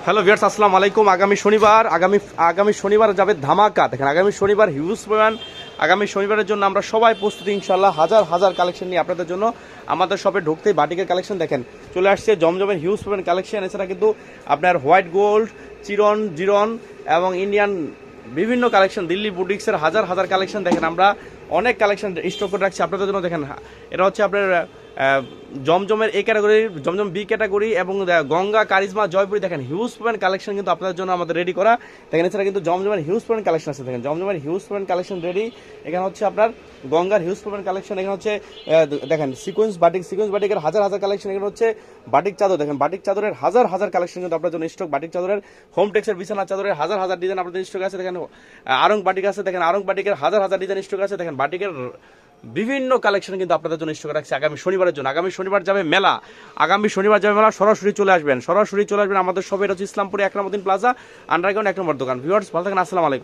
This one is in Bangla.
হ্যালো ভিউয়ার্স, আসসালামু আলাইকুম। আগামী শনিবার যাবে ধামাকা। দেখেন, আগামী শনিবার হিউজ পরিমাণ, আগামী শনিবারের জন্য আমরা সবাই প্রস্তুতি ইনশাল্লাহ। হাজার হাজার কালেকশন নিয়ে আপনাদের জন্য আমাদের শপে ঢুকতেই বাটিকের কালেকশন দেখেন চলে আসছে, জমজমের হিউজ পরিমাণ কালেকশন। এছাড়া কিন্তু আপনার হোয়াইট গোল্ড, জিরন এবং ইন্ডিয়ান বিভিন্ন কালেকশন, দিল্লি বুটিক্সের হাজার হাজার কালেকশন দেখেন আমরা অনেক কালেকশন স্টক করে রাখছি আপনাদের জন্য। দেখেন, এটা হচ্ছে আপনার জমজমের এ ক্যাটাগরির, জমজম বি ক্যাটাগরি এবং গঙ্গা, কারিজমা, জয়পুরি দেখেন হিউজ পয়েন্ট কালেকশন কিন্তু আপনাদের জন্য আমাদের রেডি করা। দেখেন, এছাড়া কিন্তু জমজমের হিউজ পয়েন্ট কালেকশন আছে। দেখেন, জমজমের হিউজ পয়েন্ট কালেকশন রেডি। এখানে হচ্ছে আপনার গঙ্গার হিউজ পয়েন্ট কালেকশন। এখানে হচ্ছে দেখেন সিকোয়েন্স বাটিকের হাজার হাজার কালেকশন। এখানে হচ্ছে বাটিক চাদর, দেখেন বাটিক চাদরের হাজার হাজার কালেকশন কিন্তু আপনার জন্য স্টক। বাটিক চাদরের, হোম টেক্সের বিছানা চাদরের হাজার হাজার ডিজাইন আপনাদের স্টক আছে। দেখেন আরং বাটিক আছে, দেখেন আরং বাটিকের হাজার হাজার ডিজাইন স্টক আছে। দেখেন বাটিকের বিভিন্ন কালেকশন কিন্তু আপনাদের জন্য স্টক রাখছে আগামী শনিবারের জন্য। আগামী শনিবার যাবে মেলা, সরাসরি চলে আসবেন আমাদের সবাই। এটা হচ্ছে ইসলামপুরে 1 নম্বর প্লাজা, আন্ডারগ্রাউন্ড 1 নম্বর দোকান। ভিউয়ার্স ভালো থাকেন, আসসালামু আলাইকুম।